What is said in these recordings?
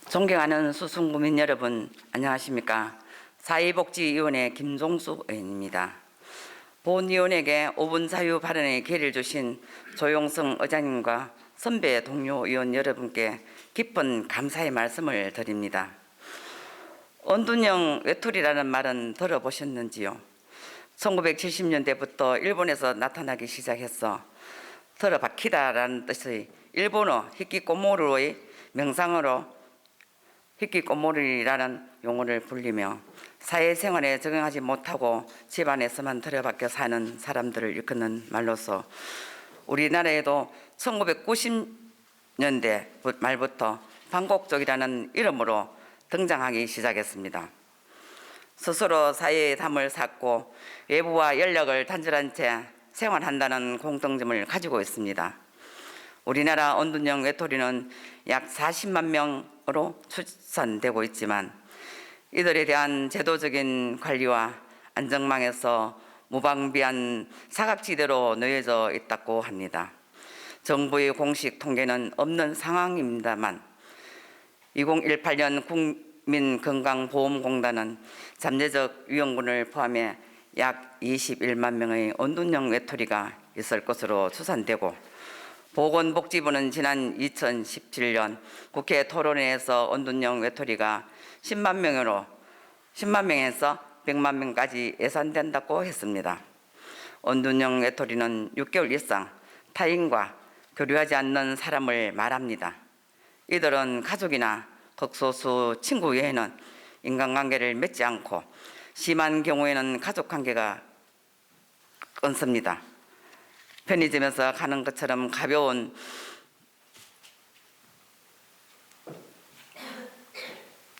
존경하는 수승구민 여러분, 안녕하십니까? 사회복지위원회 김종숙 의원입니다. 본위원에게 5분 자유 발언의 기회를 주신 조용성 의장님과 선배 동료 의원 여러분께 깊은 감사의 말씀을 드립니다. 언둔형 외톨이라는 말은 들어보셨는지요? 1970년대부터 일본에서 나타나기 시작해서 들어박히다라는 뜻의 일본어 히키코모리의 명상어로 히키코모리라는 용어를 불리며 사회생활에 적응하지 못하고 집안에서만 들여박혀 사는 사람들을 일컫는 말로서 우리나라에도 1990년대 말부터 반곡족이라는 이름으로 등장하기 시작했습니다. 스스로 사회의 담을 쌓고 외부와 연락을 단절한 채 생활한다는 공통점을 가지고 있습니다. 우리나라 언둔형 외톨이는 약 40만 명으로 추산되고 있지만 이들에 대한 제도적인 관리와 안전망에서 무방비한 사각지대로 놓여져 있다고 합니다. 정부의 공식 통계는 없는 상황입니다만 2018년 국민건강보험공단은 잠재적 위험군을 포함해 약 21만 명의 언둔형 외톨이가 있을 것으로 추산되고 보건복지부는 지난 2017년 국회 토론회에서 언둔형 외톨이가 10만 명에서 100만 명까지 예상된다고 했습니다. 언둔형 외톨이는 6개월 이상 타인과 교류하지 않는 사람을 말합니다. 이들은 가족이나 극소수 친구 외에는 인간관계를 맺지 않고 심한 경우에는 가족관계가 끊습니다. 편의점에서 가는 것처럼 가벼운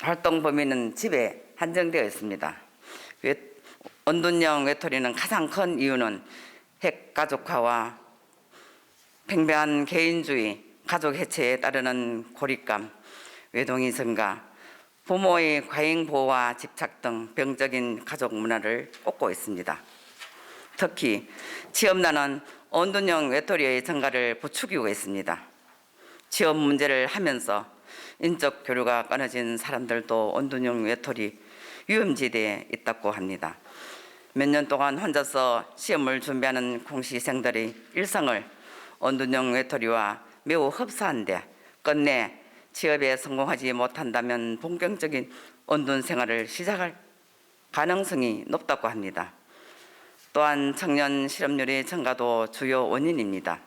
활동 범위는 집에 한정되어 있습니다. 언둔형 외톨이는 가장 큰 이유는 핵가족화와 팽배한 개인주의, 가족 해체에 따르는 고립감, 외동의 증가, 부모의 과잉 보호와 집착 등 병적인 가족 문화를 꼽고 있습니다. 특히 취업난은 언둔형 외톨이의 증가를 부추기고 있습니다. 취업 문제를 하면서 인적 교류가 끊어진 사람들도 언둔형 외톨이 위험지대에 있다고 합니다. 몇 년 동안 혼자서 시험을 준비하는 공시생들의 일상을 언둔형 외톨이와 매우 흡사한데 끝내 취업에 성공하지 못한다면 본격적인 언둔 생활을 시작할 가능성이 높다고 합니다. 또한 청년 실업률의 증가도 주요 원인입니다.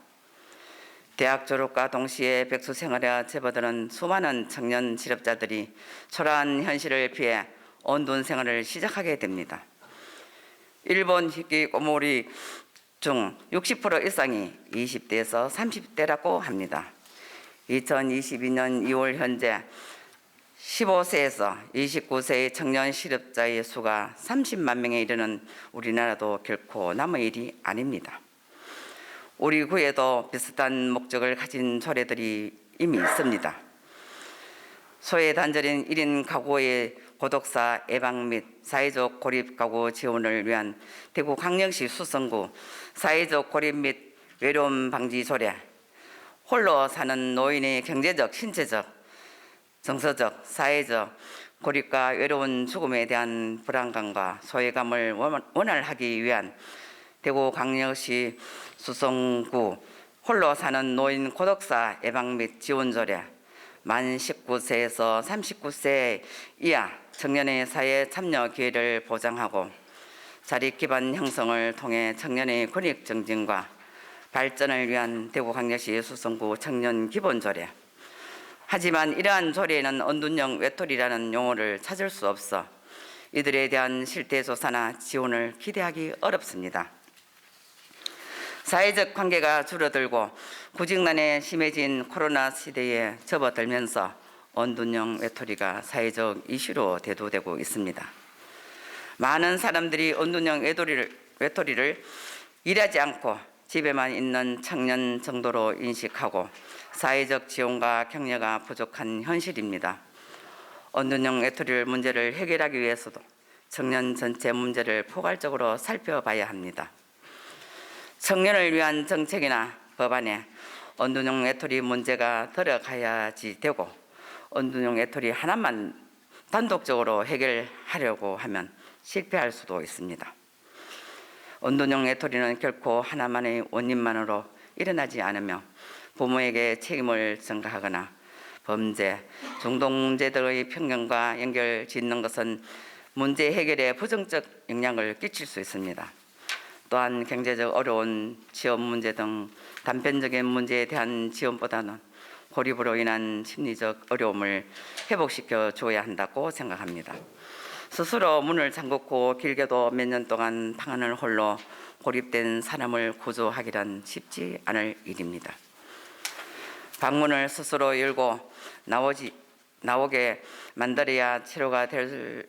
대학 졸업과 동시에 백수 생활에 접어드는 수많은 청년 실업자들이 초라한 현실을 피해 언둔 생활을 시작하게 됩니다. 일본 히키코모리 중 60% 이상이 20대에서 30대라고 합니다. 2022년 2월 현재 15세에서 29세의 청년 실업자의 수가 30만 명에 이르는 우리나라도 결코 남의 일이 아닙니다. 우리 구에도 비슷한 목적을 가진 조례들이 이미 있습니다. 소외 단절인 1인 가구의 고독사 예방 및 사회적 고립 가구 지원을 위한 대구광역시 수성구 사회적 고립 및 외로움 방지 조례, 홀로 사는 노인의 경제적, 신체적, 정서적, 사회적 고립과 외로운 죽음에 대한 불안감과 소외감을 원활하기 위한 대구광역시 수성구 홀로 사는 노인 고독사 예방 및 지원 조례, 만 19세에서 39세 이하 청년의 사회 참여 기회를 보장하고 자립 기반 형성을 통해 청년의 권익 증진과 발전을 위한 대구광역시 수성구 청년 기본 조례. 하지만 이러한 조례에는 언둔형 외톨이라는 용어를 찾을 수 없어 이들에 대한 실태 조사나 지원을 기대하기 어렵습니다. 사회적 관계가 줄어들고 구직난에 심해진 코로나 시대에 접어들면서 언둔형 외톨이가 사회적 이슈로 대두되고 있습니다. 많은 사람들이 언둔형 외톨이를 일하지 않고 집에만 있는 청년 정도로 인식하고 사회적 지원과 격려가 부족한 현실입니다. 언둔형 외톨이 문제를 해결하기 위해서도 청년 전체 문제를 포괄적으로 살펴봐야 합니다. 청년을 위한 정책이나 법안에 언둔형 외톨이 문제가 들어가야지 되고 언둔형 외톨이 하나만 단독적으로 해결하려고 하면 실패할 수도 있습니다. 언둔형 외톨이는 결코 하나만의 원인만으로 일어나지 않으며 부모에게 책임을 전가하거나 범죄, 중독문제들의 편견과 연결 짓는 것은 문제 해결에 부정적 영향을 끼칠 수 있습니다. 또한 경제적 어려운 취업 문제 등 단편적인 문제에 대한 지원보다는 고립으로 인한 심리적 어려움을 회복시켜 줘야 한다고 생각합니다. 스스로 문을 잠그고 길게도 몇 년 동안 방안을 홀로 고립된 사람을 구조하기란 쉽지 않을 일입니다. 방문을 스스로 열고 나오게 만들어야 치료가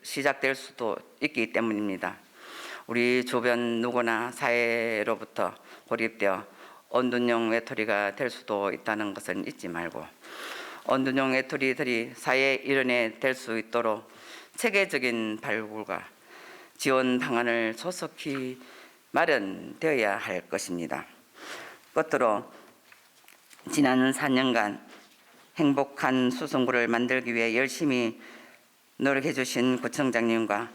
시작될 수도 있기 때문입니다. 우리 주변 누구나 사회로부터 고립되어 언둔형 외톨이가 될 수도 있다는 것을 잊지 말고 언둔형 외톨이들이 사회의 일원이 될 수 있도록 체계적인 발굴과 지원 방안을 조속히 마련되어야 할 것입니다. 끝으로 지난 4년간 행복한 수성구를 만들기 위해 열심히 노력해 주신 구청장님과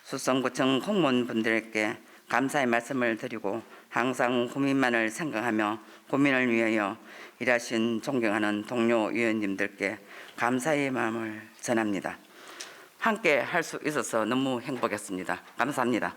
수성구청 공무원분들께 감사의 말씀을 드리고 항상 국민만을 생각하며 국민을 위하여 일하신 존경하는 동료 위원님들께 감사의 마음을 전합니다. 함께 할 수 있어서 너무 행복했습니다. 감사합니다.